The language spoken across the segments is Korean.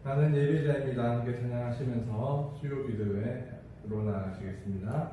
나는 예배자입니다. 함께 찬양하시면서 수요 기도회로 나가시겠습니다.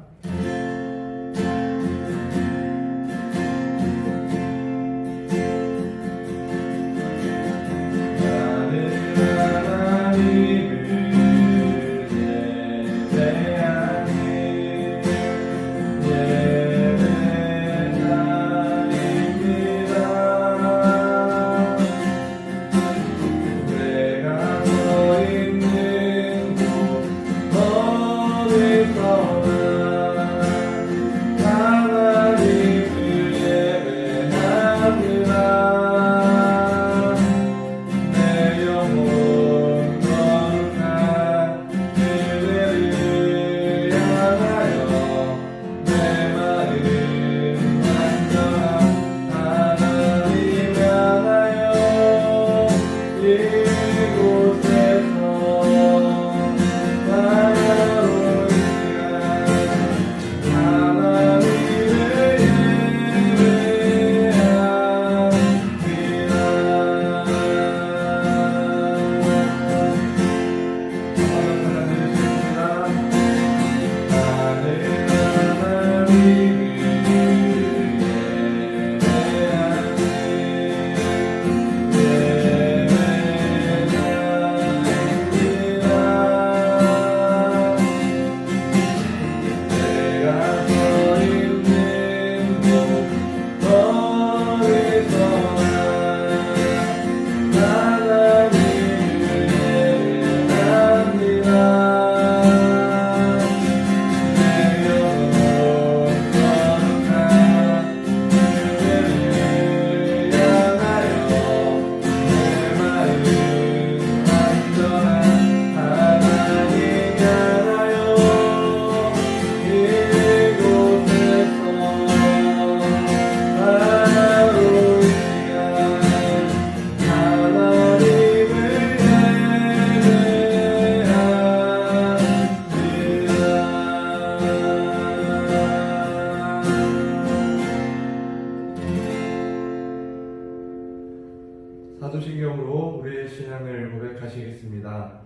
사도신경으로 우리의 신앙을 고백하시겠습니다.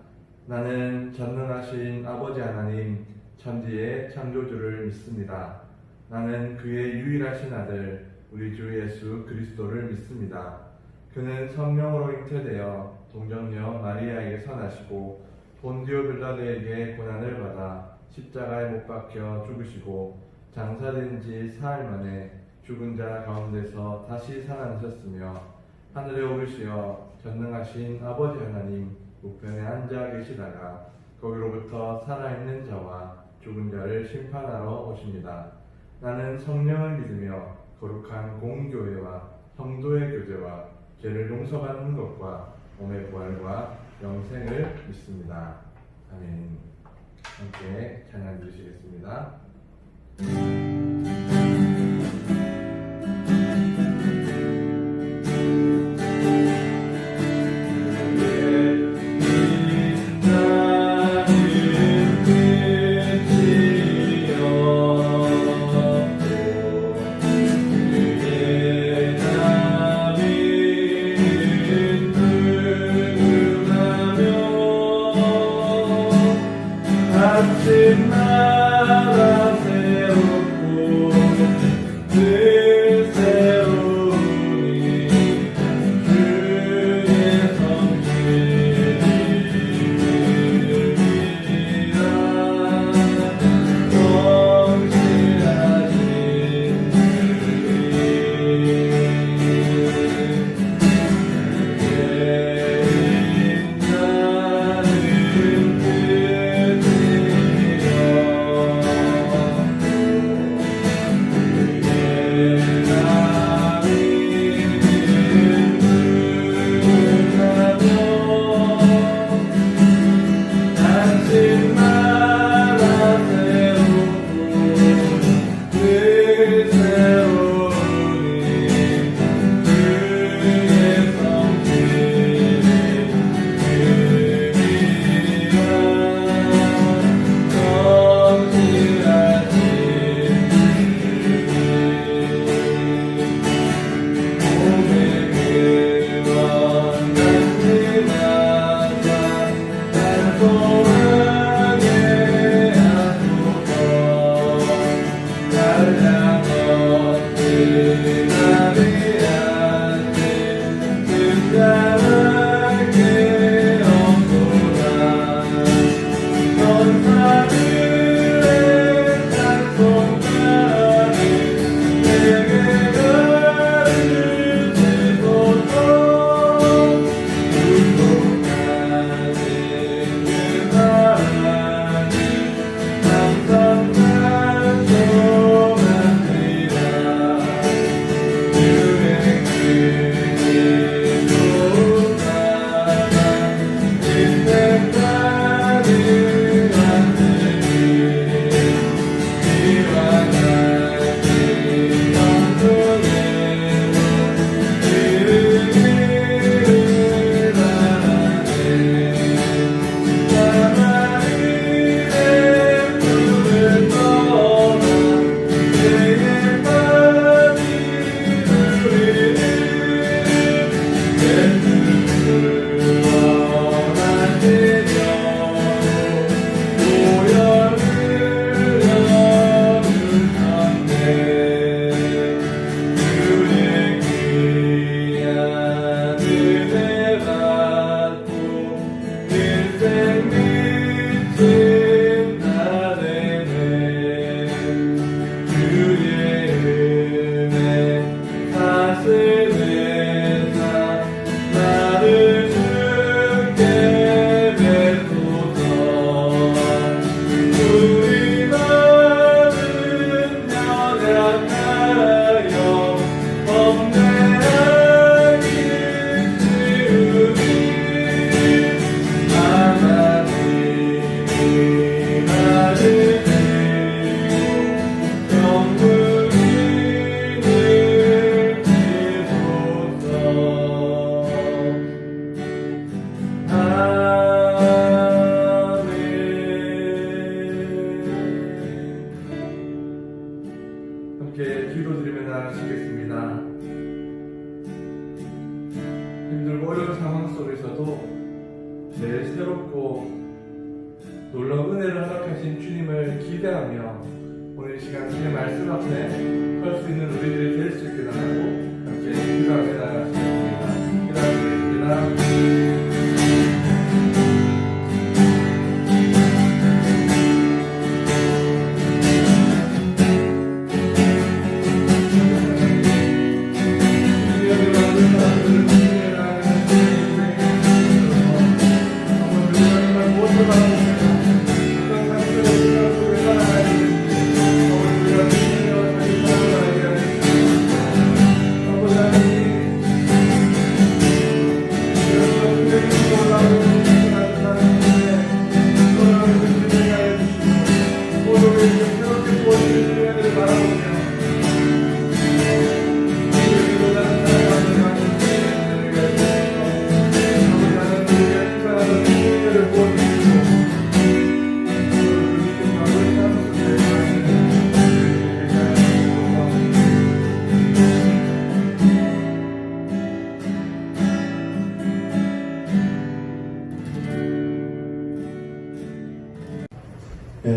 나는 전능하신 아버지 하나님 천지의 창조주를 믿습니다. 나는 그의 유일하신 아들 우리 주 예수 그리스도를 믿습니다. 그는 성령으로 잉태되어 동정녀 마리아에게서 나시고 본디오 빌라도에게 고난을 받아 십자가에 못 박혀 죽으시고 장사된 지 사흘 만에 죽은 자 가운데서 다시 살아나셨으며 하늘에 오르시어 전능하신 아버지 하나님 우편에 앉아 계시다가 거기로부터 살아있는 자와 죽은 자를 심판하러 오십니다. 나는 성령을 믿으며 거룩한 공교회와 성도의 교제와 죄를 용서받는 것과 몸의 부활과 영생을 믿습니다. 아멘. 함께 찬양 드리시겠습니다. 아침마다 새롭고 내 새롭고 놀라운 은혜를 허락하신 주님을 기대하며 오늘 이 시간 주의 말씀 앞에 설 수 있는 우리들이 될 수 있게 달라고 함께 기도하며 나가시겠습니다. 기도하시겠습니다.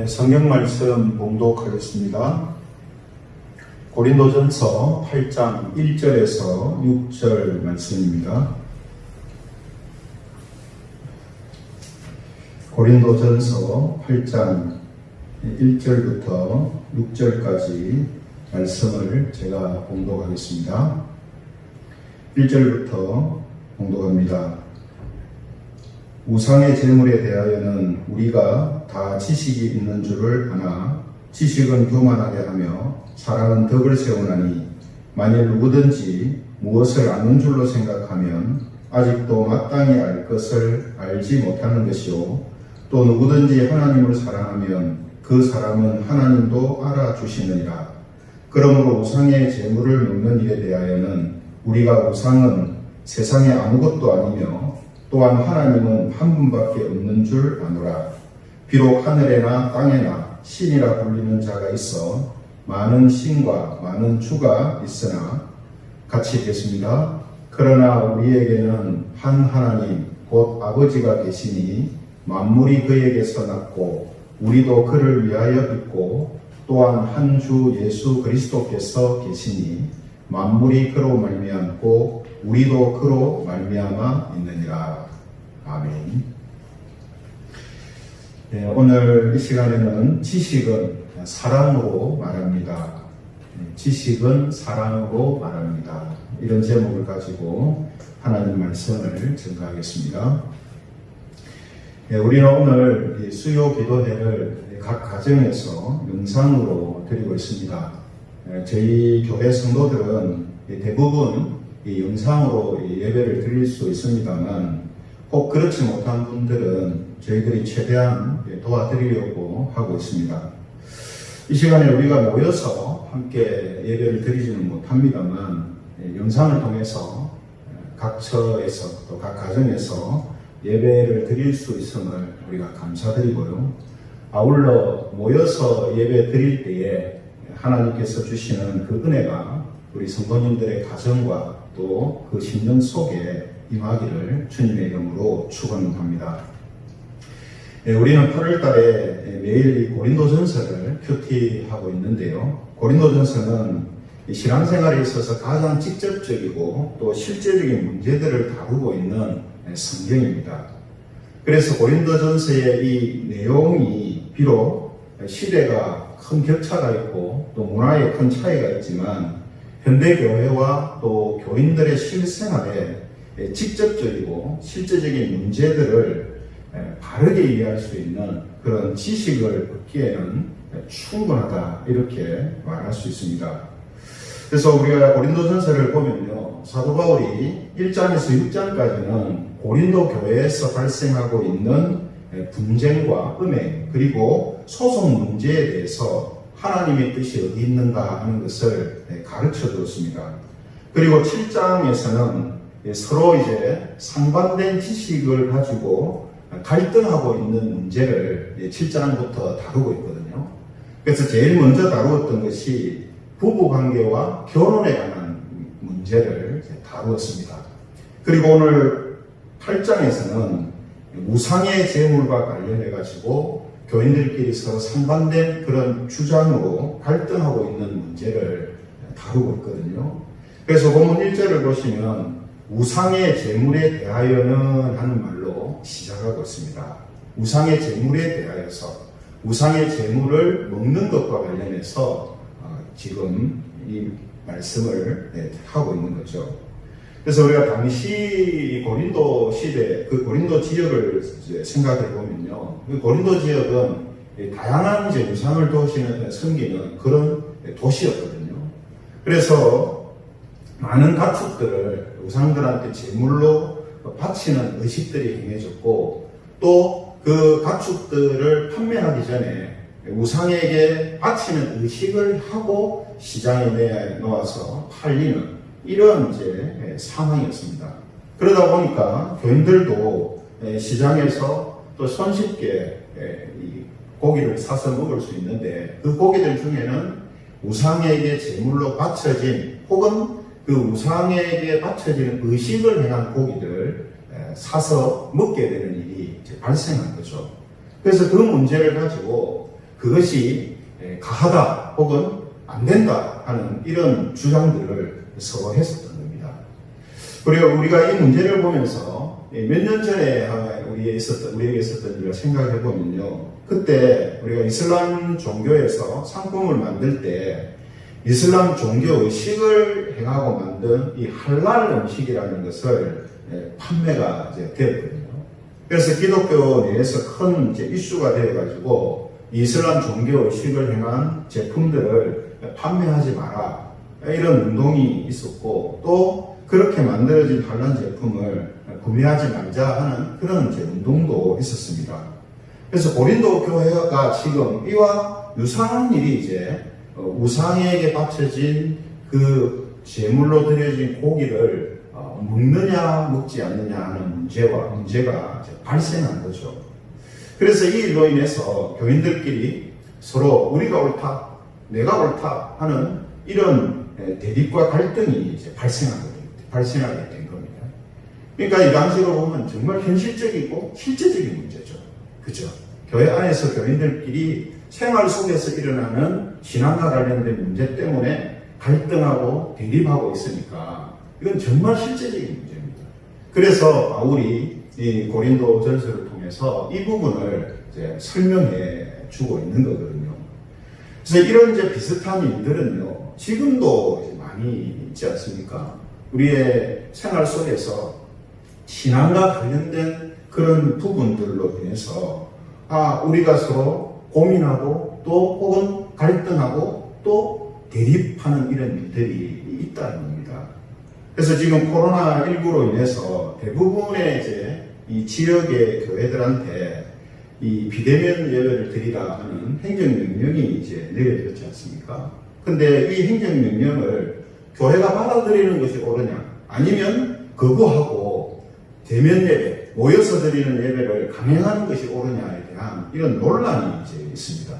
성경 말씀 봉독하겠습니다. 고린도전서 8장 1절에서 6절 말씀입니다. 고린도전서 8장 1절부터 6절까지 말씀을 제가 봉독하겠습니다. 1절부터 봉독합니다. 우상의 제물에 대하여는 우리가 다 지식이 있는 줄을 아나 지식은 교만하게 하며 사랑은 덕을 세우나니 만일 누구든지 무엇을 아는 줄로 생각하면 아직도 마땅히 알 것을 알지 못하는 것이요 또 누구든지 하나님을 사랑하면 그 사람은 하나님도 알아주시느니라. 그러므로 우상의 제물을 먹는 일에 대하여는 우리가 우상은 세상에 아무것도 아니며 또한 하나님은 한 분밖에 없는 줄 아노라. 비록 하늘에나 땅에나 신이라 불리는 자가 있어 많은 신과 많은 주가 있으나 같이 읽겠습니다. 그러나 우리에게는 한 하나님 곧 아버지가 계시니 만물이 그에게서 났고 우리도 그를 위하여 있고 또한 한 주 예수 그리스도께서 계시니 만물이 그로 말미암고 우리도 그로 말미암아 있느니라. 아멘. 오늘 이 시간에는 지식은 사랑으로 말합니다. 지식은 사랑으로 말합니다. 이런 제목을 가지고 하나님 말씀을 증거하겠습니다. 우리는 오늘 수요 기도회를 각 가정에서 영상으로 드리고 있습니다. 저희 교회 성도들은 대부분 영상으로 예배를 드릴 수 있습니다만 꼭 그렇지 못한 분들은 저희들이 최대한 도와드리려고 하고 있습니다. 이 시간에 우리가 모여서 함께 예배를 드리지는 못합니다만 영상을 통해서 각 처에서 또 각 가정에서 예배를 드릴 수 있음을 우리가 감사드리고요. 아울러 모여서 예배 드릴 때에 하나님께서 주시는 그 은혜가 우리 성도님들의 가정과 또 그 심령 속에 임하기를 주님의 이름으로 축원합니다. 우리는 8월 달에 매일 이 고린도전서를 큐티하고 있는데요. 고린도전서는 신앙생활에 있어서 가장 직접적이고 또 실제적인 문제들을 다루고 있는 성경입니다. 그래서 고린도전서의 이 내용이 비록 시대가 큰 격차가 있고 또 문화에 큰 차이가 있지만 현대교회와 또 교인들의 실생활에 직접적이고 실제적인 문제들을 바르게 이해할 수 있는 그런 지식을 얻기에는 충분하다 이렇게 말할 수 있습니다. 그래서 우리가 고린도전서를 보면요, 사도 바울이 1장에서 6장까지는 고린도 교회에서 발생하고 있는 분쟁과 음행 그리고 소송 문제에 대해서 하나님의 뜻이 어디 있는가 하는 것을 가르쳐 주었습니다. 그리고 7장에서는 서로 이제 상반된 지식을 가지고 갈등하고 있는 문제를 7장부터 다루고 있거든요. 그래서 제일 먼저 다루었던 것이 부부관계와 결혼에 관한 문제를 다루었습니다. 그리고 오늘 8장에서는 우상의 제물과 관련해 가지고 교인들끼리 서로 상반된 그런 주장으로 갈등하고 있는 문제를 다루고 있거든요. 그래서 본문 1절을 보시면 우상의 제물에 대하여는 하는 말로 시작하고 있습니다. 우상의 제물에 대하여서 우상의 제물을 먹는 것과 관련해서 지금 이 말씀을 하고 있는 거죠. 그래서 우리가 당시 고린도 시대, 그 고린도 지역을 생각해 보면요. 그 고린도 지역은 다양한 이제 우상을 섬기는 그런 도시였거든요. 그래서 많은 가축들을 우상들한테 제물로 바치는 의식들이 행해졌고, 또 그 가축들을 판매하기 전에 우상에게 바치는 의식을 하고 시장에 내놓아서 팔리는 이런 이제 상황이었습니다. 그러다 보니까 교인들도 시장에서 또 손쉽게 이 고기를 사서 먹을 수 있는데, 그 고기들 중에는 우상에게 제물로 바쳐진 혹은 그 우상에게 바쳐지는 의식을 행한 고기들을 사서 먹게 되는 일이 이제 발생한 거죠. 그래서 그 문제를 가지고 그것이 가하다 혹은 안 된다 하는 이런 주장들을 서로 했었던 겁니다. 그리고 우리가 이 문제를 보면서 몇 년 전에 우리에게 있었던 일을 생각해 보면요. 그때 우리가 이슬람 종교에서 상품을 만들 때 이슬람 종교 의식을 행하고 만든 이 할랄 음식이라는 것을 판매가 이제 되었거든요. 그래서 기독교 내에서 큰 이제 이슈가 되어가지고 이슬람 종교 의식을 행한 제품들을 판매하지 마라, 이런 운동이 있었고, 또 그렇게 만들어진 할랄 제품을 구매하지 말자 하는 그런 이제 운동도 있었습니다. 그래서 고린도 교회가 지금 이와 유사한 일이 이제 우상에게 바쳐진 그 제물로 드려진 고기를 먹느냐 먹지 않느냐 하는 문제가 이제 발생한 거죠. 그래서 이 일로 인해서 교인들끼리 서로 우리가 옳다, 내가 옳다 하는 이런 대립과 갈등이 이제 발생하게 된 겁니다. 그러니까 이 당시로 보면 정말 현실적이고 실제적인 문제죠. 그죠? 교회 안에서 교인들끼리 생활 속에서 일어나는 신앙과 관련된 문제 때문에 갈등하고 대립하고 있으니까 이건 정말 실제적인 문제입니다. 그래서 바울이 이 고린도 전서를 통해서 이 부분을 이제 설명해 주고 있는 거거든요. 그래서 이런 이제 비슷한 일들은요, 지금도 이제 많이 있지 않습니까? 우리의 생활 속에서 신앙과 관련된 그런 부분들로 인해서 우리가 서로 고민하고 또 혹은 갈등하고 또 대립하는 이런 일들이 있다는 겁니다. 그래서 지금 코로나19로 인해서 대부분의 이제 이 지역의 교회들한테 이 비대면 예배를 드리라 하는 행정명령이 이제 내려졌지 않습니까? 근데 이 행정명령을 교회가 받아들이는 것이 옳으냐, 아니면 거부하고 대면 예배, 모여서 드리는 예배를 강행하는 것이 옳으냐에 대한 이런 논란이 이제 있습니다.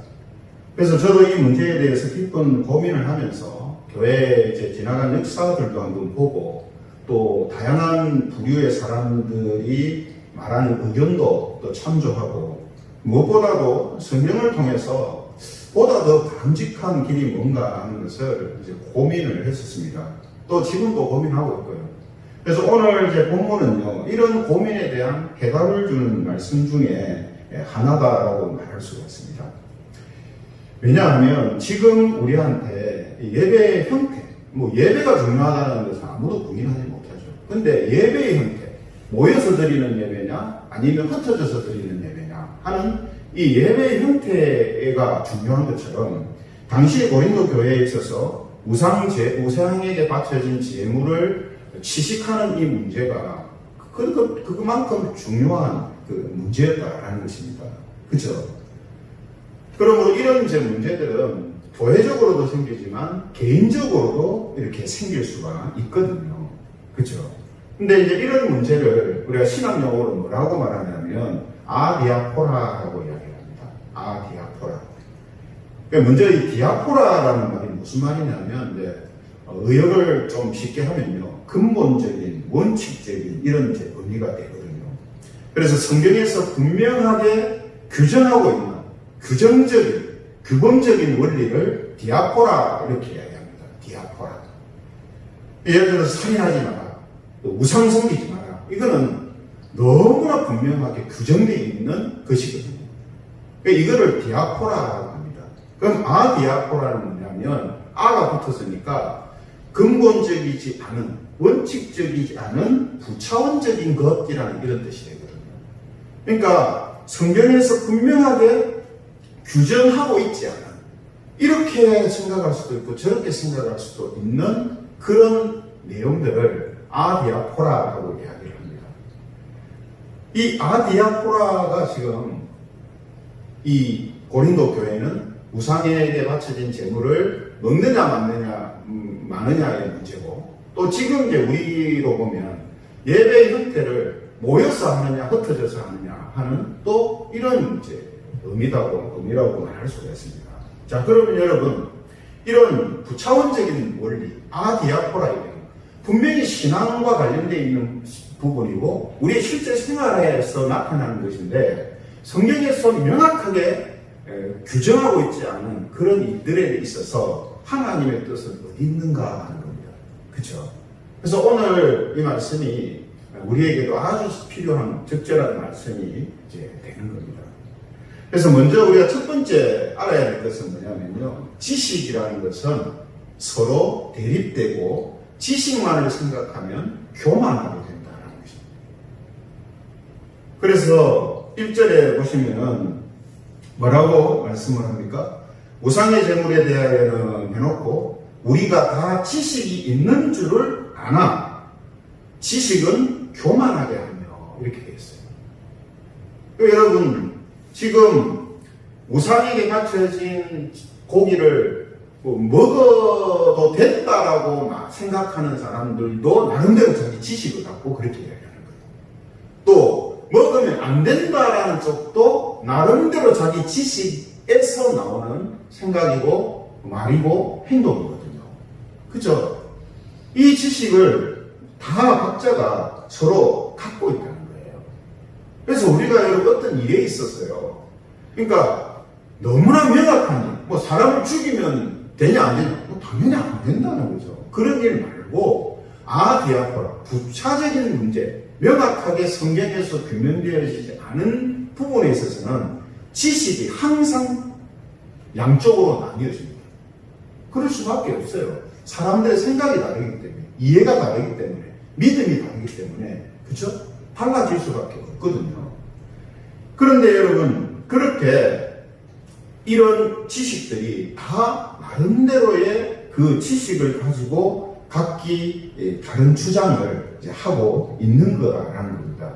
그래서 저도 이 문제에 대해서 깊은 고민을 하면서 교회에 이제 지나간 역사들도 한번 보고, 또 다양한 부류의 사람들이 말하는 의견도 또 참조하고, 무엇보다도 성경을 통해서 보다 더 바람직한 길이 뭔가 하는 것을 이제 고민을 했었습니다. 또 지금도 고민하고 있고요. 그래서 오늘 이제 본문은요, 이런 고민에 대한 해답을 주는 말씀 중에 하나다라고 말할 수가 있습니다. 왜냐하면 지금 우리한테 예배의 형태, 예배가 중요하다는 것은 아무도 부인하지 못하죠. 근데 예배의 형태, 모여서 드리는 예배냐, 아니면 흩어져서 드리는 예배냐 하는 이 예배의 형태가 중요한 것처럼, 당시 고린도 교회에 있어서 우상에게 바쳐진 제물을 취식하는 이 문제가 그만큼 중요한 그 문제였다라는 것입니다. 그렇죠? 그러므로 이런 이제 문제들은 교회적으로도 생기지만 개인적으로도 이렇게 생길 수가 있거든요. 그렇죠? 근데 이제 이런 문제를 우리가 신학 용어로 뭐라고 말하냐면 아디아포라라고 이야기합니다. 아디아포라. 그러니까 먼저 이 디아포라라는 말이 무슨 말이냐면, 의역을 좀 쉽게 하면요, 근본적인, 원칙적인 이런 이제 의미가 되거든요. 그래서 성경에서 분명하게 규정하고 있는 규정적인, 규범적인 원리를 디아포라 이렇게 이야기합니다. 디아포라. 예를 들어서 살인하지 마라. 또 우상 섬기지 마라. 이거는 너무나 분명하게 규정되어 있는 것이거든요. 그러니까 이거를 디아포라라고 합니다. 그럼 디아포라는 뭐냐면 아가 붙었으니까 근본적이지 않은, 원칙적이지 않은 부차원적인 것이라는 이런 뜻이 되거든요. 그러니까 성경에서 분명하게 규정하고 있지 않은, 이렇게 생각할 수도 있고 저렇게 생각할 수도 있는 그런 내용들을 디아포라라고 이야기를 합니다. 이 디아포라가 지금 이 고린도 교회는 우상에게 바쳐진 제물을 먹느냐 마느냐의 문제고, 또 지금 이제 우리로 보면 예배의 형태를 모여서 하느냐 흩어져서 하느냐 하는 또 이런 이제 의미라고 말할 수가 있습니다. 자, 그러면 여러분, 이런 부차원적인 원리, 디아포라이는 분명히 신앙과 관련되어 있는 부분이고 우리의 실제 생활에서 나타나는 것인데, 성경에서 명확하게 규정하고 있지 않은 그런 일들에 있어서 하나님의 뜻은 어디 있는가 하는 겁니다. 그렇죠? 그래서 오늘 이 말씀이 우리에게도 아주 필요한 적절한 말씀이 이제 되는 겁니다. 그래서 먼저 우리가 첫 번째 알아야 될 것은 뭐냐면요, 지식이라는 것은 서로 대립되고 지식만을 생각하면 교만하게 된다는 것입니다. 그래서 1절에 보시면은 뭐라고 말씀을 합니까? 우상의 제물에 대하여는 해놓고 우리가 다 지식이 있는 줄을 아나 지식은 교만하게 하며, 이렇게 되어 있어요. 여러분, 지금 우상에게 바쳐진 고기를 먹어도 된다라고 막 생각하는 사람들도 나름대로 자기 지식을 갖고 그렇게 이야기하는 거예요. 또 먹으면 안 된다라는 쪽도 나름대로 자기 지식에서 나오는 생각이고 말이고 행동이거든요. 그죠? 이 지식을 다 각자가 서로 갖고 있다는 거예요. 그래서 우리가 여러분 어떤 일에 있었어요. 그러니까 너무나 명확한 일, 뭐 사람을 죽이면 되냐 안 되냐, 당연히 안 된다는 거죠. 그런 일 말고 디아포라, 부차적인 문제, 명확하게 성경에서 규명되어지지 않은 부분에 있어서는 지식이 항상 양쪽으로 나뉘어집니다. 그럴 수밖에 없어요. 사람들의 생각이 다르기 때문에, 이해가 다르기 때문에, 믿음이 다르기 때문에, 그렇죠? 달라질 수밖에 없거든요. 그런데 여러분, 그렇게 이런 지식들이 다 나름대로의 그 지식을 가지고 각기 다른 주장을 이제 하고 있는 거라는 겁니다.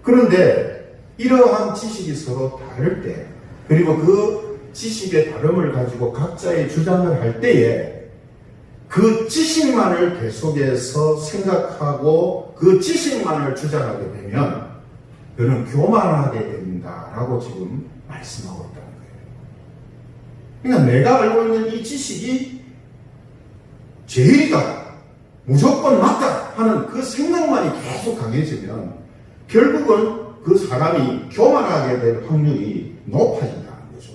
그런데 이러한 지식이 서로 다를 때, 그리고 그 지식의 다름을 가지고 각자의 주장을 할 때에 그 지식만을 계속해서 생각하고 그 지식만을 주장하게 되면 그는 교만하게 된다라고 지금 말씀하고 있다는 거예요. 그러니까 내가 알고 있는 이 지식이 제일이다, 무조건 맞다 하는 그 생각만이 계속 강해지면 결국은 그 사람이 교만하게 될 확률이 높아진다는 거죠.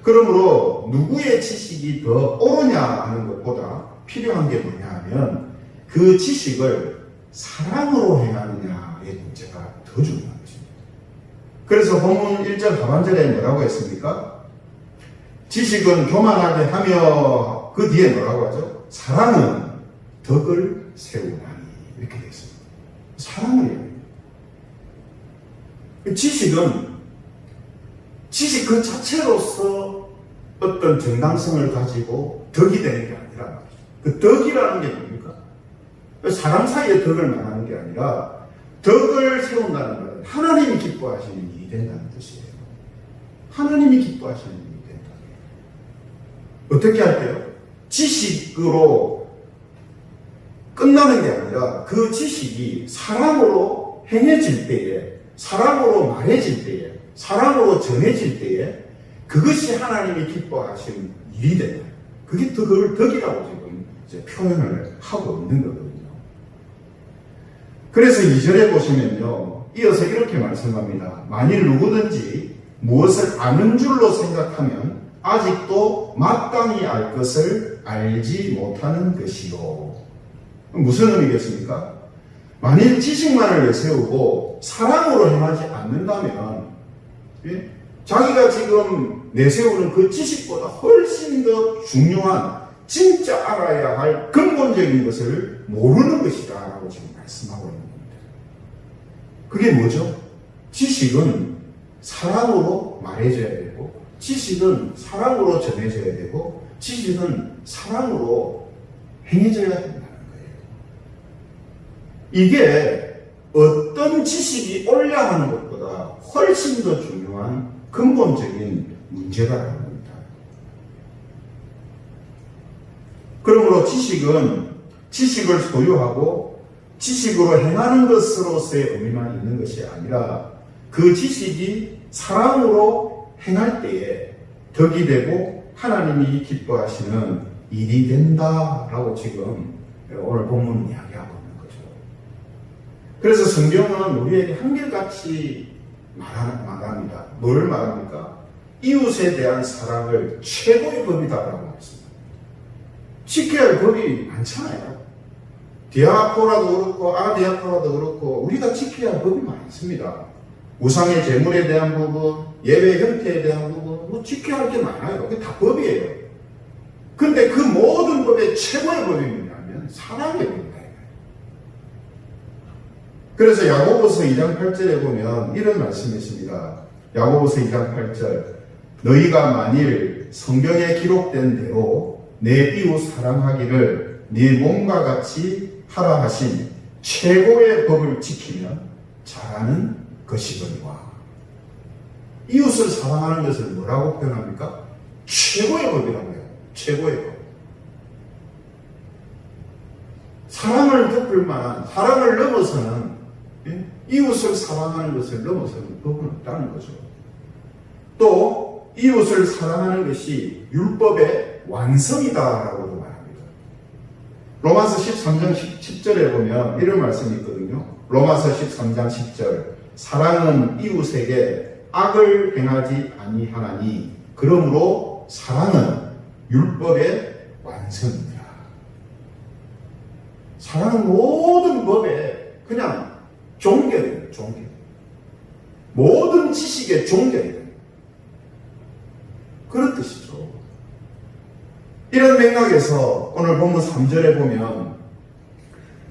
그러므로 누구의 지식이 더 옳으냐 하는 것보다 필요한 게 뭐냐 하면 그 지식을 사랑으로 행하느냐의 문제가 더 중요한 것입니다. 그래서 본문 1절 하반절에 뭐라고 했습니까? 지식은 교만하게 하며, 그 뒤에 뭐라고 하죠? 사랑은 덕을 세우나니, 이렇게 되어 있습니다. 사랑을 얘기합니다. 지식은 지식 그 자체로서 어떤 정당성을 가지고 덕이 되는 게 아니라 말이죠. 그 덕이라는 게 뭡니까? 사람 사이의 덕을 말하는 게 아니라 덕을 세운다는 것은 하나님이 기뻐하시는 일이 된다는 뜻이에요. 하나님이 기뻐하시는 일이 된다. 어떻게 할게요? 지식으로 끝나는 게 아니라 그 지식이 사랑으로 행해질 때에, 사랑으로 말해질 때에, 사랑으로 전해질 때에 그것이 하나님이 기뻐하시는 일이 된다. 그게 그걸 덕이라고 지금 이제 표현을 하고 있는 거거든요. 그래서 2절에 보시면요, 이어서 이렇게 말씀합니다. 만일 누구든지 무엇을 아는 줄로 생각하면 아직도 마땅히 알 것을 알지 못하는 것이요. 무슨 의미겠습니까? 만일 지식만을 내세우고 사랑으로 행하지 않는다면, 예? 자기가 지금 내세우는 그 지식보다 훨씬 더 중요한, 진짜 알아야 할 근본적인 것을 모르는 것이다 라고 지금 말씀하고 있는 겁니다. 그게 뭐죠? 지식은 사랑으로 말해줘야 되고, 지식은 사랑으로 전해져야 되고, 지식은 사랑으로 행해져야 된다는 거예요. 이게 어떤 지식이 올려야 하는 것보다 훨씬 더 중요한 근본적인 문제다라는 겁니다. 그러므로 지식을 소유하고 지식으로 행하는 것으로서의 의미만 있는 것이 아니라 그 지식이 사랑으로 행할 때에 덕이 되고 하나님이 기뻐하시는 일이 된다라고 지금 오늘 본문은 이야기하고 있는 거죠. 그래서 성경은 우리에게 한결같이 말합니다. 뭘 말합니까? 이웃에 대한 사랑을 최고의 법이다라고 말씀합니다. 지켜야 할 법이 많잖아요. 디아코라도 그렇고 아디아코라도 그렇고 우리가 지켜야 할 법이 많습니다. 우상의 제물에 대한 부분, 예배 형태에 대한 부분, 뭐 지켜야 할 게 많아요. 그게 다 법이에요. 근데 그 모든 법의 최고의 법이 뭐냐면 사랑의 법입니다. 그래서 야고보서 2장 8절에 보면 이런 말씀이 있습니다. 야고보서 2장 8절, 너희가 만일 성경에 기록된 대로 내 이웃 사랑하기를 네 몸과 같이 하라 하신 최고의 법을 지키면 잘하는 것이거니와. 이웃을 사랑하는 것을 뭐라고 표현합니까? 최고의 법이라고 해요. 최고의 법. 사랑을 덮을 만한, 사랑을 넘어서는, 이웃을 사랑하는 것을 넘어서는 법은 없다는 거죠. 또 이웃을 사랑하는 것이 율법의 완성이다라고도 말합니다. 로마서 13장 10절에 보면 이런 말씀이 있거든요. 로마서 13장 10절, 사랑은 이웃에게 악을 행하지 아니하나니 그러므로 사랑은 율법의 완성이다. 사랑은 모든 법에 그냥 종결이에요. 종결. 모든 지식의 종결이에요. 그런 뜻이죠. 이런 맥락에서 오늘 본문 3절에 보면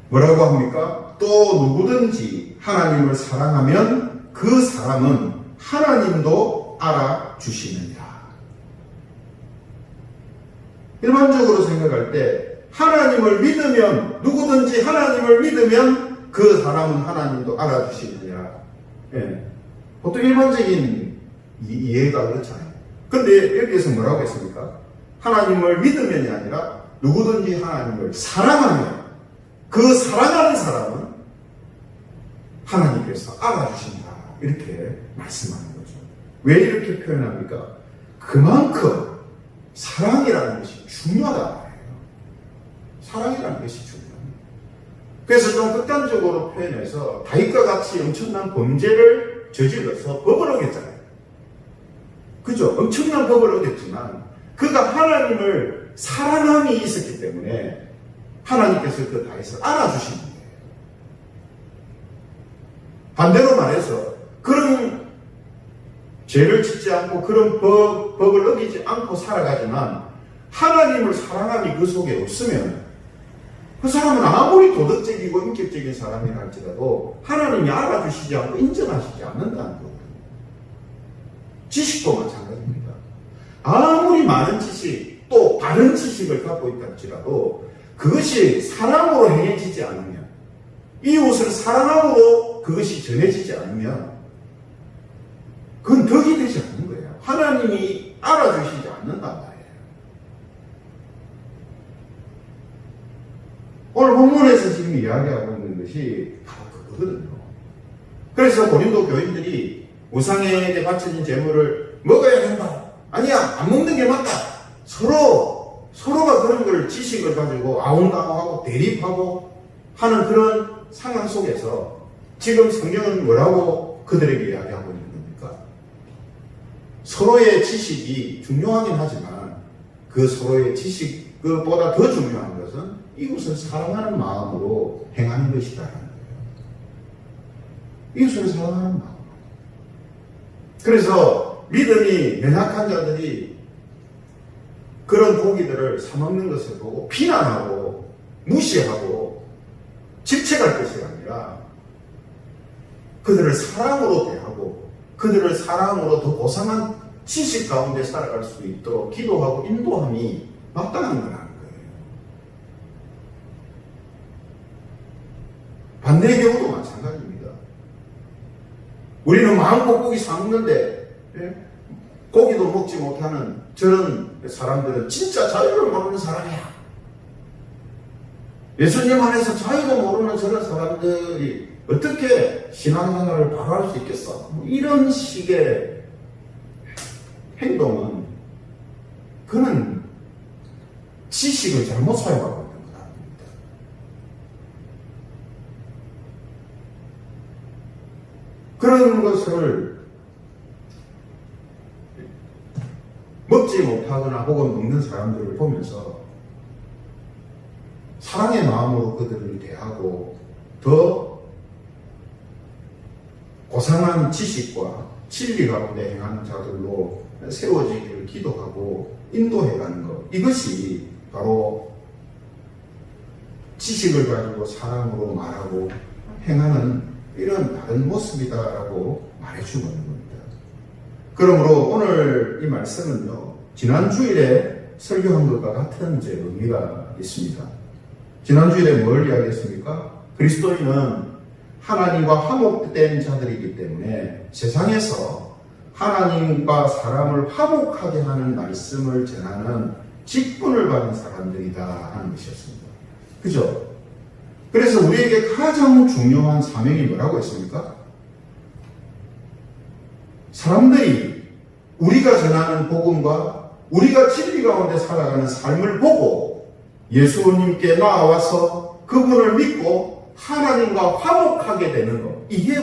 뭐라고 합니까? 또 누구든지 하나님을 사랑하면 그 사람은 하나님도 알아주시느니라. 일반적으로 생각할 때 하나님을 믿으면, 누구든지 하나님을 믿으면 그 사람은 하나님도 알아주시느니라. 예. 보통 일반적인 이해가 그렇잖아요. 근데 여기에서 뭐라고 했습니까? 하나님을 믿으면이 아니라 누구든지 하나님을 사랑하면 그 사랑하는 사람은 하나님께서 알아주신다. 이렇게 말씀하는 거죠. 왜 이렇게 표현합니까? 그만큼 사랑이라는 것이 중요하다 말이에요. 사랑이라는 것이 중요합니다. 그래서 좀 극단적으로 표현해서 다윗과 같이 엄청난 범죄를 저질러서 법을 어겼잖아요. 그죠? 엄청난 법을 어겼지만 그가 하나님을 사랑함이 있었기 때문에 하나님께서 그 다윗을 알아주신 거예요. 반대로 말해서 그런 죄를 짓지 않고 그런 법을 어기지 않고 살아가지만 하나님을 사랑함이 그 속에 없으면 그 사람은 아무리 도덕적이고 인격적인 사람이라 할지라도 하나님이 알아주시지 않고 인정하시지 않는다는 거거든요. 지식도 마찬가지입니다. 아무리 많은 지식, 또 바른 지식을 갖고 있다 할지라도 그것이 사랑으로 행해지지 않으면, 이웃을 사랑함으로 그것이 전해지지 않으면 그건 덕이 되지 않는 거예요. 하나님이 알아주시지 않는단 말이에요. 오늘 본문에서 지금 이야기하고 있는 것이 바로 그거거든요. 그래서 고린도 교인들이 우상에게 바쳐진 제물을 먹어야 된다. 아니야, 안 먹는 게 맞다. 서로가 그런 걸 지식을 가지고 아웅다웅하고 대립하고 하는 그런 상황 속에서 지금 성경은 뭐라고 그들에게 이야기하고 있는 겁니까? 서로의 지식이 중요하긴 하지만 그 서로의 지식보다 더 중요한 것은 이웃을 사랑하는 마음으로 행하는 것이다라는 거예요. 이웃을 사랑하는 마음. 그래서 믿음이 연약한 자들이 그런 고기들을 사먹는 것을 보고 비난하고 무시하고 질책할 것이 아니라 그들을 사랑으로 대하고 그들을 사랑으로 더 고상한 지식 가운데 살아갈 수 있도록 기도하고 인도함이 마땅한 거라는 거예요. 반대의 경우도 마찬가지입니다. 우리는 마음껏 고기 사먹는데 고기도 먹지 못하는 저런 사람들은 진짜 자유를 모르는 사람이야. 예수님 안에서 자유도 모르는 저런 사람들이 어떻게 신앙생활을 바로 할 수 있겠어? 이런 식의 행동은 그는 지식을 잘못 사용하고 있는 거다. 그런 것을 먹지 못하거나 혹은 먹는 사람들을 보면서 사랑의 마음으로 그들을 대하고 더 고상한 지식과 진리 가운데 행하는 자들로 세워지기를 기도하고 인도해가는 것, 이것이 바로 지식을 가지고 사랑으로 말하고 행하는 이런 다른 모습이다라고 말해주고 있는 겁니다. 그러므로 오늘 이 말씀은요, 지난 주일에 설교한 것과 같은 이제 의미가 있습니다. 지난 주일에 뭘 이야기했습니까? 그리스도인은 하나님과 화목된 자들이기 때문에 세상에서 하나님과 사람을 화목하게 하는 말씀을 전하는 직분을 받은 사람들이다 하는 것이었습니다. 그죠? 그래서 우리에게 가장 중요한 사명이 뭐라고 했습니까? 사람들이 우리가 전하는 복음과 우리가 진리 가운데 살아가는 삶을 보고 예수님께 나와서 그분을 믿고 하나님과 화목하게 되는 것, 이게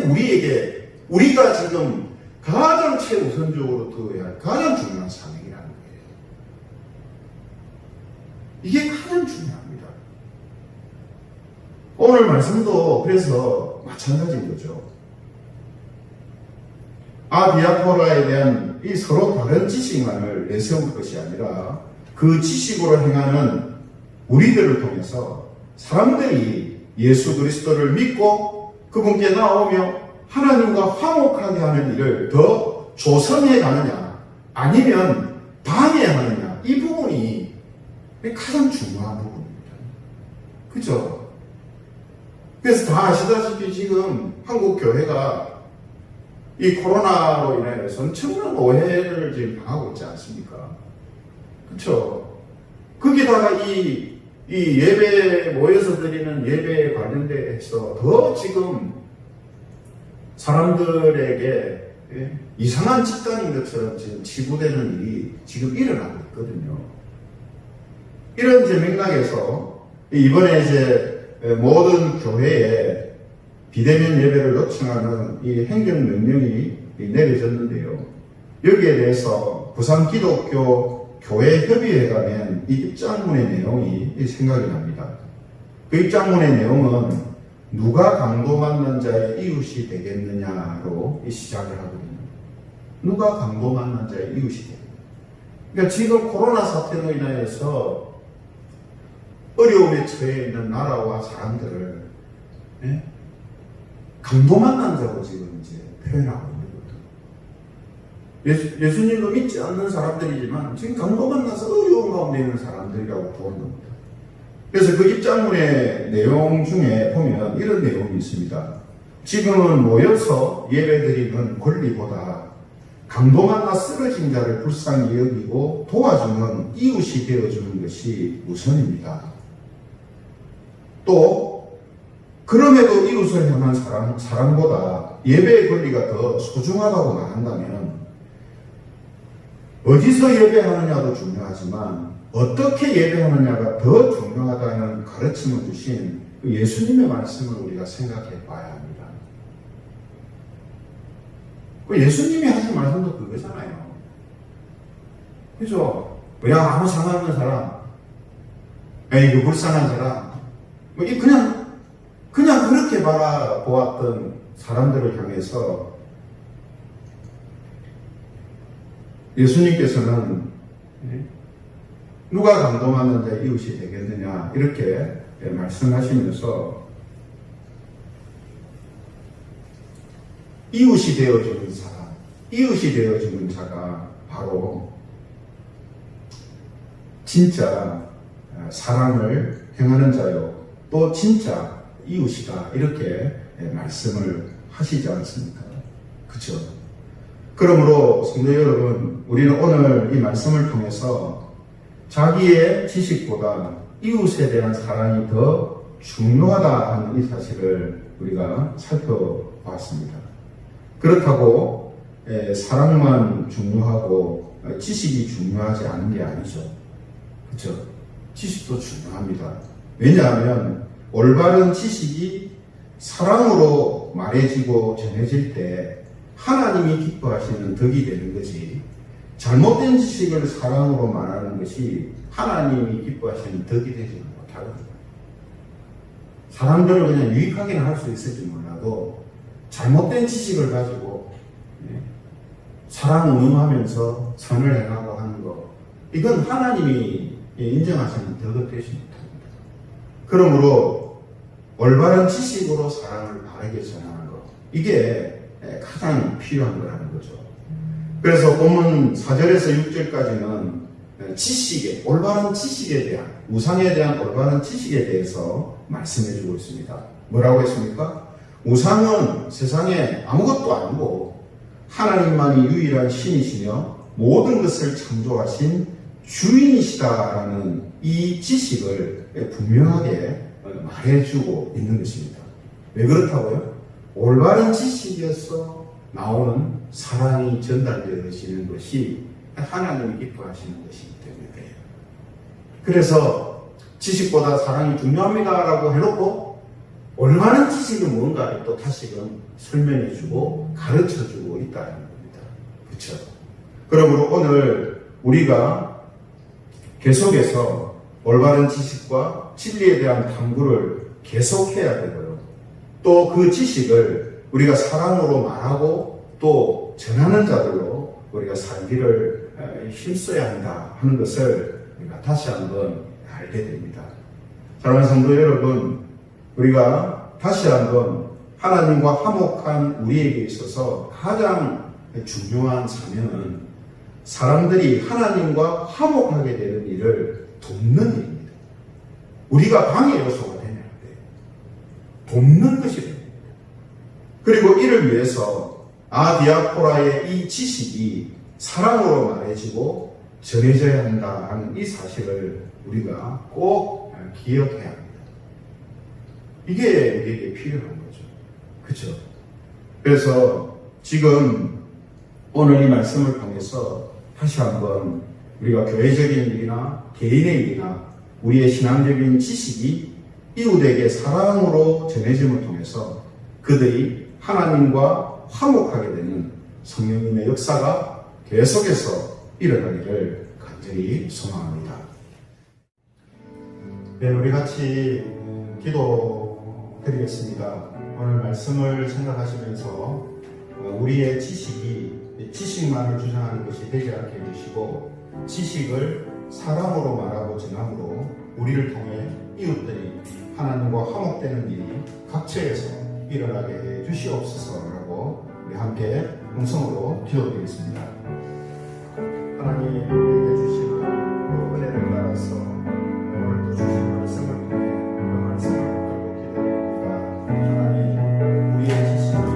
우리가 지금 가장 최우선적으로 두어야 할 가장 중요한 사명이라는 거예요. 이게 가장 중요합니다. 오늘 말씀도 그래서 마찬가지인 거죠. 아디아포라에 대한 이 서로 다른 지식만을 내세울 것이 아니라 그 지식으로 행하는 우리들을 통해서 사람들이 예수 그리스도를 믿고 그분께 나오며 하나님과 화목하게 하는 일을 더 조성해 가느냐 아니면 방해하느냐, 이 부분이 가장 중요한 부분입니다. 그죠? 그래서 다 아시다시피 지금 한국 교회가 이 코로나로 인해서 엄청난 오해를 지금 당하고 있지 않습니까? 그렇죠? 거기다가 이 예배에 모여서 드리는 예배에 관련돼서 더 지금 사람들에게 이상한 집단인 것처럼 지금 치부되는 일이 지금 일어나고 있거든요. 이런 이제 맥락에서 이번에 이제 모든 교회에 비대면 예배를 요청하는 이 행정명령이 내려졌는데요. 여기에 대해서 부산기독교 교회협의회가 낸 이 입장문의 내용이 생각이 납니다. 그 입장문의 내용은 누가 강도 만난 자의 이웃이 되겠느냐로 시작을 하거든요. 누가 강도 만난 자의 이웃이 되겠느냐. 그러니까 지금 코로나 사태로 인하여서 어려움에 처해 있는 나라와 사람들을 강도 만난 자로 지금 이제 표현하고 있는 거죠. 예수님도 믿지 않는 사람들이지만 지금 강도 만나서 어려운 가운데 있는 사람들이라고 보는 겁니다. 그래서 그 입장문의 내용 중에 보면 이런 내용이 있습니다. 지금은 모여서 예배드리는 권리보다 강도 만나 쓰러진 자를 불쌍히 여기고 도와주는 이웃이 되어주는 것이 우선입니다. 또 그럼에도 이웃을 향한 사랑보다 예배의 권리가 더 소중하다고 말한다면 어디서 예배하느냐도 중요하지만 어떻게 예배하느냐가 더 중요하다는 가르침을 주신 예수님의 말씀을 우리가 생각해 봐야 합니다. 예수님이 하신 말씀도 그거잖아요. 그죠? 야, 아무 상관없는 사람, 에이, 그 불쌍한 사람, 그냥 그렇게 바라보았던 사람들을 향해서 예수님께서는 누가 감동하는 자 이웃이 되겠느냐 이렇게 말씀하시면서 이웃이 되어주는 사람, 이웃이 되어주는 자가 바로 진짜 사랑을 행하는 자요 또 진짜 이웃이다 이렇게 말씀을 하시지 않습니까? 그렇죠? 그러므로 성도 여러분, 우리는 오늘 이 말씀을 통해서 자기의 지식보다 이웃에 대한 사랑이 더 중요하다 하는 이 사실을 우리가 살펴봤습니다. 그렇다고 사랑만 중요하고 지식이 중요하지 않은 게 아니죠. 그렇죠? 지식도 중요합니다. 왜냐하면 올바른 지식이 사랑으로 말해지고 전해질 때 하나님이 기뻐하시는 덕이 되는 거지, 잘못된 지식을 사랑으로 말하는 것이 하나님이 기뻐하시는 덕이 되지는 못하거든요. 사람들을 그냥 유익하게는 할 수 있을지 몰라도 잘못된 지식을 가지고 사랑 운운하면서 선을 행하고 하는 것, 이건 하나님이 인정하시는 덕이 되지 못합니다. 그러므로 올바른 지식으로 사랑을 바르게 전하는 것, 이게 가장 필요한 거라는 거죠. 그래서 본문 4절에서 6절까지는 지식에, 올바른 지식에 대한, 우상에 대한 올바른 지식에 대해서 말씀해 주고 있습니다. 뭐라고 했습니까? 우상은 세상에 아무것도 아니고 하나님만이 유일한 신이시며 모든 것을 창조하신 주인이시다라는 이 지식을 분명하게 말해주고 있는 것입니다. 왜 그렇다고요? 올바른 지식에서 나오는 사랑이 전달되어지는 것이 하나님이 기뻐하시는 것이기 때문에 그래요. 그래서 지식보다 사랑이 중요합니다라고 해놓고 올바른 지식은 뭔가 또 다시금 설명해주고 가르쳐주고 있다는 겁니다. 그렇죠? 그러므로 오늘 우리가 계속해서 올바른 지식과 진리에 대한 탐구를 계속해야 되고요. 또 그 지식을 우리가 사랑으로 말하고 또 전하는 자들로 우리가 살기를 힘써야 한다 하는 것을 우리가 다시 한번 알게 됩니다. 사랑하는 성도 여러분, 우리가 다시 한번 하나님과 화목한 우리에게 있어서 가장 중요한 사명은 사람들이 하나님과 화목하게 되는 일을 돕는 일입니다. 우리가 방해 요소가 되면 안 돼요. 돕는 것이 됩니다. 그리고 이를 위해서 아디아포라의 이 지식이 사랑으로 말해지고 전해져야 한다 하는 이 사실을 우리가 꼭 기억해야 합니다. 이게 우리에게 필요한 거죠. 그렇죠? 그래서 지금 오늘 이 말씀을 통해서 다시 한번 우리가 교회적인 일이나 개인의 일이나 우리의 신앙적인 지식이 이웃에게 사랑으로 전해짐을 통해서 그들이 하나님과 화목하게 되는 성령님의 역사가 계속해서 일어나기를 간절히 소망합니다. 네, 우리 같이 기도드리겠습니다. 오늘 말씀을 생각하시면서 우리의 지식이 지식만을 주장하는 것이 되지 않게 해주시고 지식을 사랑으로 말하고 전함으로 우리를 통해 이웃들이 하나님과 화목되는 일이 각처에서 일어나게 해 주시옵소서라고 우리 함께 음성으로 기도드리겠습니다. 하나님 우리에게 주시는 은혜를 따라서 오늘도 주신 말씀을 통해 그 말씀을 붙들고 기도드립니다. 하나님 우리의 지식이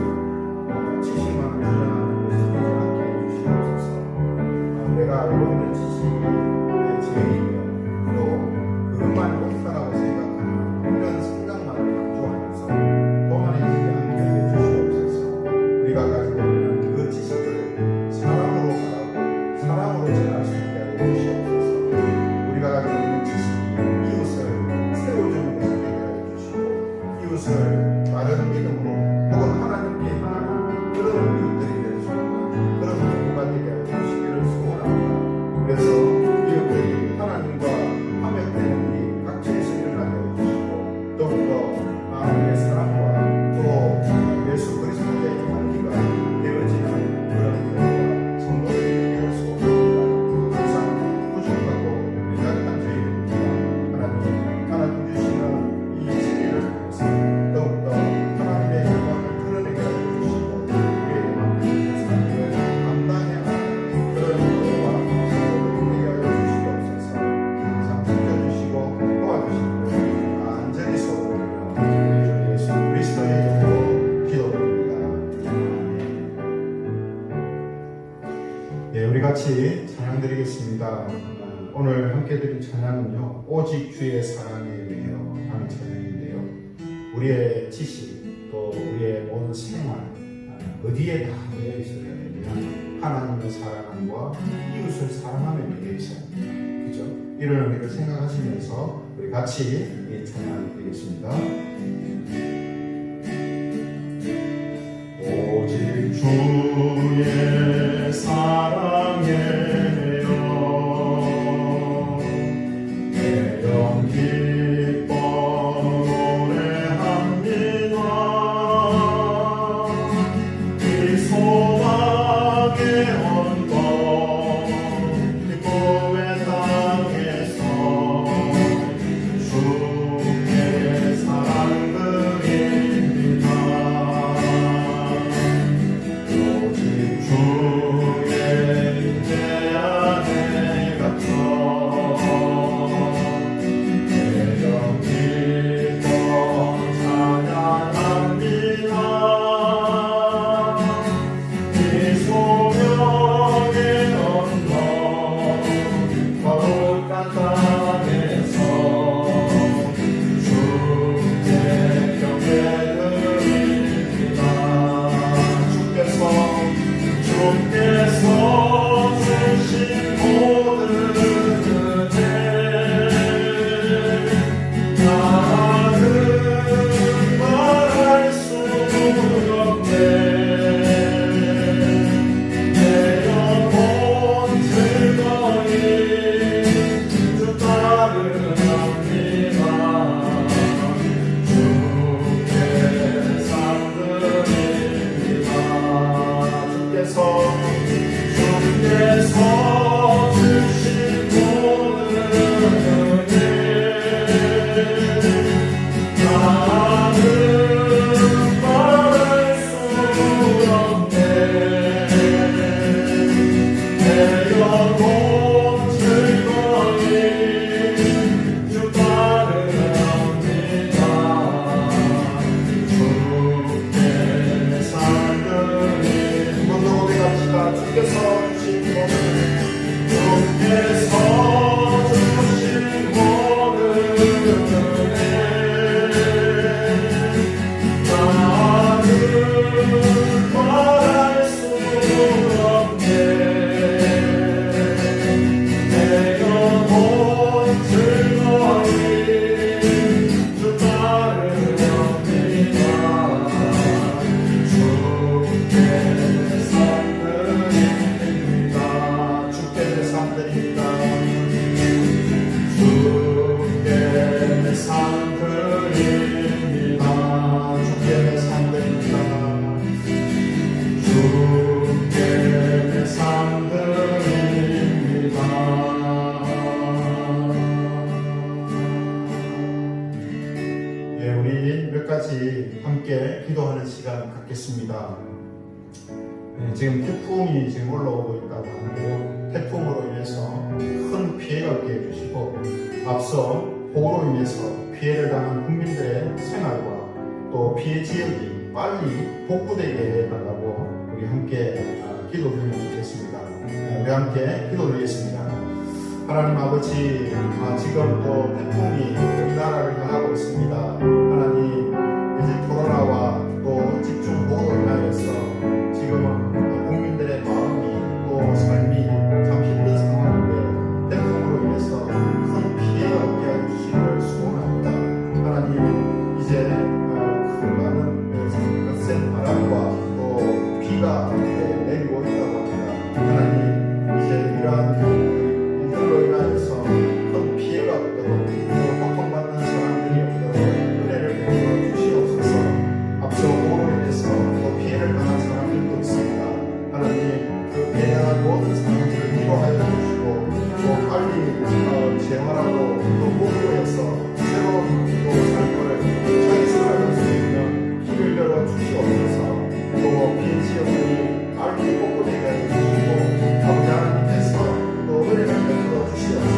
지식만을 주장하는 것이 되지 않게 해주시옵소서. 내가 알고 있는 지식이 내 죄이며 또 그것만 옳다라고 생각하는 이런 생각만을 강조하면서 거만해지지 않게 해주시옵소서. 우리가 가지고 있는 그 지식을 사랑으로 말하고 사랑으로 전할 수 있게 해주시옵소서. 우리가 가지고 있는 지식이 이웃을 세워주는 것이 되게 해주시고 새로운 이웃들이 될 수 있는 그런 도구가 되게 해주시기를 소원합니다. 그래서 이웃들이 하나님과 화목되는 일이 각지에서 일어나게 해주시고 더욱더 하나님의 사랑과 또 예수 그리스도의 향기가 되어지는 그런 교회와 성도들이 되게 소원합니다. 항상 부족하고 연약한 저희들입니다. 하나님 주시는 이 진리를 통해서 더욱더 하나님의 영광을 드러내게 해주시고 우리의 맡긴 삶을 감당해야 하는 그런 교회와 성도들이 되게 하여 주시옵소서. 항상 지켜주시고 도와주시고 안전히 서오르며 우리 주 예수 그리스도의 이름으로 기도드립니다. 예, 우리 같이 찬양드리겠습니다. 오늘 함께 드릴 찬양은요, 오직 주의 사랑에 의하여 하는 찬양인데요. 우리의 지식 또 우리의 모든 생활 어디에 다 되어 있어야 되냐? 하나님을 사랑함과 이웃을 사랑함에 되어 있어야 합니다. 그죠? 이런 의미를 생각하시면서 우리 같이 이 찬양 드리겠습니다. 오직 주의 사랑에 함께 기도하는 시간 갖겠습니다. 지금 태풍이 지금 올라오고 있다고 하는데요. 태풍으로 인해서 큰 피해가 없게 해주시고 앞서 폭우로 인해서 피해를 당한 국민들의 생활과 또 피해 지역이 빨리 복구되게 해달라고 우리 함께 기도드리면 좋겠습니다. 우리 함께 기도드리겠습니다. 하나님 아버지, 지금 또 태풍이 우리나라를 향하고 있습니다. 하나님, 이제 코로나와 또 집중호우로 인하여서 지금 국민들의 마음이 또 삶이 참 힘든 상황인데 태풍으로 인해서 큰 피해가 없게 해주시기를 소원합니다. 하나님, 이제 큰 많은 센 바람과 또 비가 비가 내리고 있다고 합니다. 하나님, 이제 이러한 일들로 인하여서 큰 피해가 없도록 또 고통받는 사람들이 없도록 은혜를 베풀어 주시옵소서. 앞서 오로 인해서 또 피해를 당한 사람들도 있습니다. 하나님, 그 피해 당한 모든 사람들을 위로하여 주시고 또 빨리 재활하고 또 복구해서 새로운 또 삶을 자기 살아갈 수 있는 길을 열어 주시옵소서. 또 피해 지역들이 빨리 복구되게 하여 주시고 아버지 하나님께서 또 은혜를 베풀어 주시옵소서.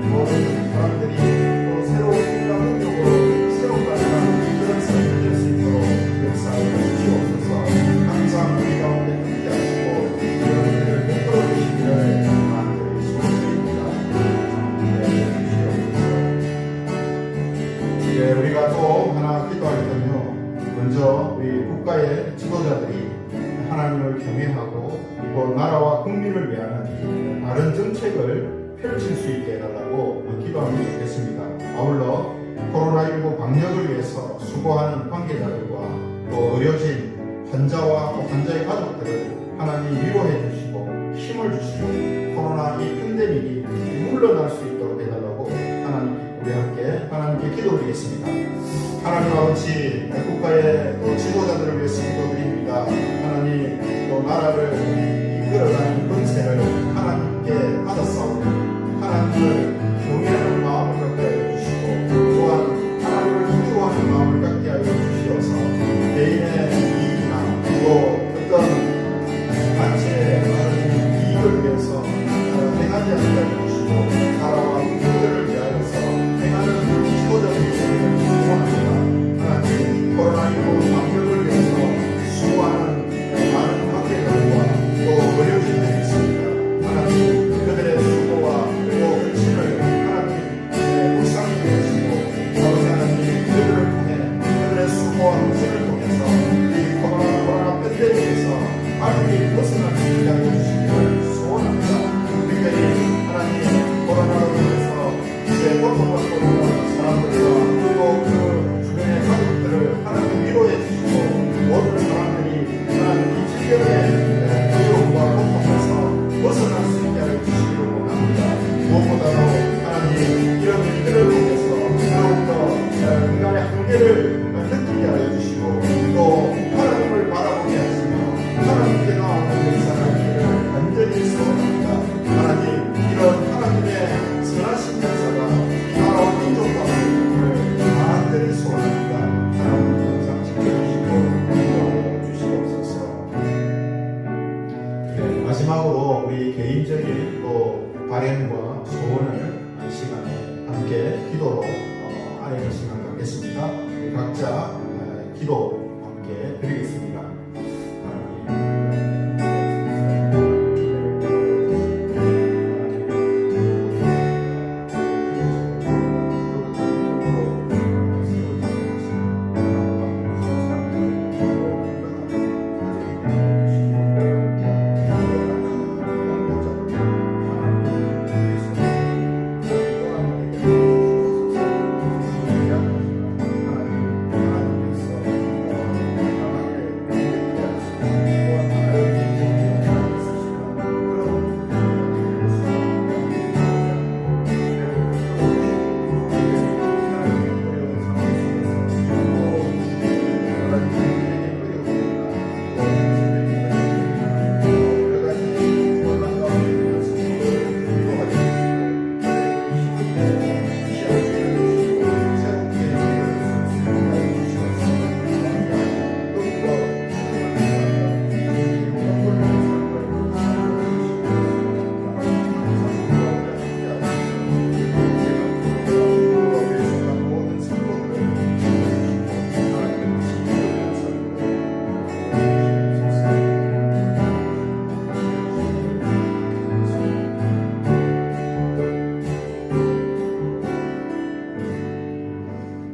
모든 사람들이 또 새로운 인간적으로 새로운 가능한 그런 삶을 될 수 있도록 역사해 주시옵소서. 항상 우리 가운데 함께하시고 이런 은혜를 베풀어 주시기를 간절히 소원드립니다. 네, 우리가 또 하나 기도할 건요. 먼저 우리 국가의 지도자들이 하나님을 경외하고 또 나라와 국민을 위한 바른 정책을 펼칠 수 있게 해달라고 기도하면 좋겠습니다. 아울러 코로나19 방역을 위해서 수고하는 관계자들과 또 의료진, 환자와 또 환자의 가족들을 하나님 위로해 주시고 힘을 주시고 코로나 이 팬데믹이 물러날 수 있도록 해달라고 우리 함께 하나님께 기도드리겠습니다. 하나님 아버지, 국가의 또 지도자들을 위해서 기도드립니다. 하나님, 또 나라를 이끌어가는 권세를 하나님께 받았사오니 하나님을 경외하는 마음을 갖게 하여 주시고 또한 하나님을 두려워하는 마음을 갖게 하여 주시어서 개인의 이익이나 또 어떤 단체의 이익을 위해서 행하지 않게 하여 주시고 나라와 국민들을 위하여서 행하는 지도자들이 되기를 소원합니다. 하나님, 코로나19 방역을 위해서 수고하는 많은 관계자들과 또 의료진들이 있습니다. 하나님, 그들의 수고와 또 헌신을 하나님 묵상케 해주시고 아버지 하나님, 그들을 통해 그들의 수고와 헌신을 통해서 이 코로나 팬데믹에서 빨리 벗어날 수 있게 하여 주시기를 소원합니다. 특별히 하나님, 코로나로 인해서 이제 고통받고 있는 사람들과 또 그 주변의 가족들을 하나님 위로해 주시고 모든 사람들이 하나님 이 질병의 두려움과 고통에서 벗어날 수 있게 하여 주시기를 원합니다. 무엇보다도 하나님, 이런 일들을 통해서 더욱더 인간의 한계를 느끼게 하여 주시고 또 하나님을 바라보게 하시며 하나님께 나오는 역사를 하기를 간절히 소원합니다. 하나님, 이런 하나님의 선하신 역사가 이 나라와 민족과 국민을 간절히 소원합니다. 하나님 항상 지켜주시고 인도하여 주시옵소서. 네, 마지막으로 우리 개인적인 또 바램과 소원을 이 시간에 함께 기도로 아뢰는 시간 갖겠습니다. 각자 기도 함께 드리겠습니다.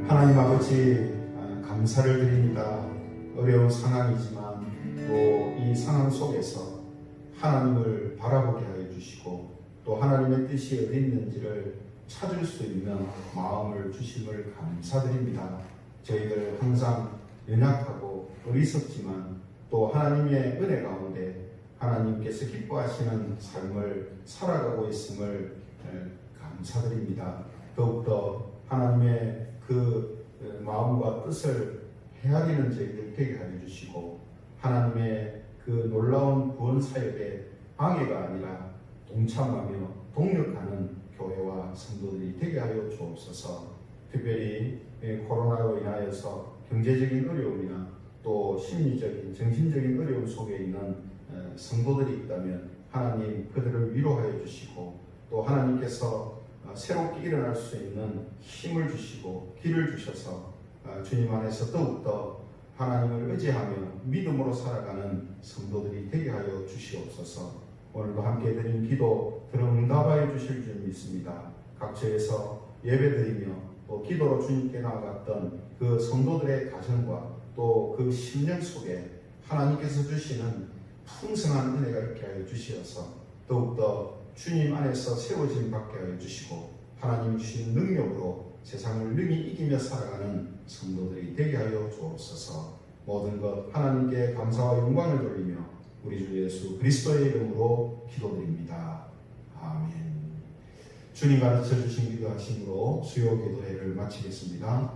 하나님 아버지, 감사를 드립니다. 어려운 상황이지만 또 이 상황 속에서 하나님을 바라보게 하여 주시고 또 하나님의 뜻이 어디 있는지를 찾을 수 있는 마음을 주심을 감사드립니다. 저희들 항상 연약하고 어리석지만 또 하나님의 은혜 가운데 하나님께서 기뻐하시는 삶을 살아가고 있음을 감사드립니다. 더욱더 하나님의 그 마음과 뜻을 헤아리는 저희들 되게 하여 주시고 하나님의 그 놀라운 구원 사역에 방해가 아니라 동참하며 동력하는 교회와 성도들이 되게 하여 주옵소서. 특별히 코로나로 인하여서 경제적인 어려움이나 또 심리적인 정신적인 어려움 속에 있는 성도들이 있다면 하나님 그들을 위로하여 주시고 또 하나님께서 새롭게 일어날 수 있는 힘을 주시고 길을 주셔서 주님 안에서 더욱더 하나님을 의지하며 믿음으로 살아가는 성도들이 되게 하여 주시옵소서. 오늘도 함께 드린 기도 들어응답하여 주실 줄 믿습니다. 각처에서 예배드리며 또 기도로 주님께 나아갔던 그 성도들의 가정과 또 그 심령 속에 하나님께서 주시는 풍성한 은혜가 있게 하여 주시어서 더욱더 주님 안에서 세워짐 받게 하여 주시고 하나님이 주신 능력으로 세상을 능히 이기며 살아가는 성도들이 되게 하여 주옵소서. 모든 것 하나님께 감사와 영광을 돌리며 우리 주 예수 그리스도의 이름으로 기도드립니다. 아멘. 주님 가르쳐 주신 기도하심으로 수요 기도회를 마치겠습니다.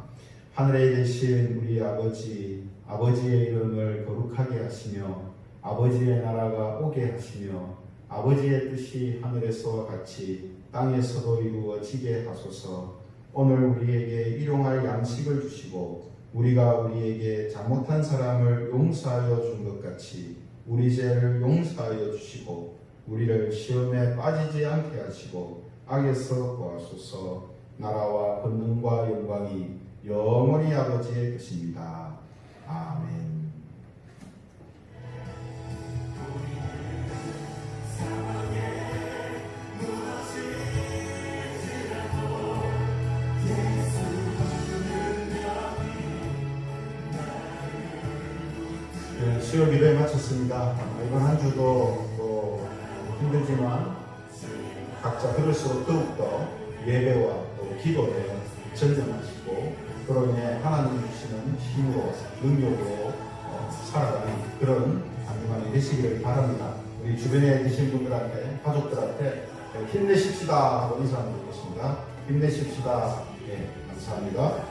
하늘에 계신 우리 아버지의 이름을 거룩하게 하시며 아버지의 나라가 오게 하시며 아버지의 뜻이 하늘에서와 같이 땅에서도 이루어지게 하소서. 오늘 우리에게 일용할 양식을 주시고 우리가 우리에게 잘못한 사람을 용서하여 준 것 같이 우리 죄를 용서하여 주시고 우리를 시험에 빠지지 않게 하시고 악에서 구하소서. 나라와 권능과 영광이 영원히 아버지의 것입니다. 아멘. 수요 기도에 마쳤습니다. 이번 한 주도 또 힘들지만 각자 그럴수록 더욱더 예배와 또 기도에 전념하시고 그로 인해 하나님 주시는 힘으로 능력으로 살아가는 그런 한 주간이 되시기를 바랍니다. 우리 주변에 계신 분들한테 가족들한테 힘내십시다 하고 인사 드리겠습니다. 힘내십시다. 네, 감사합니다.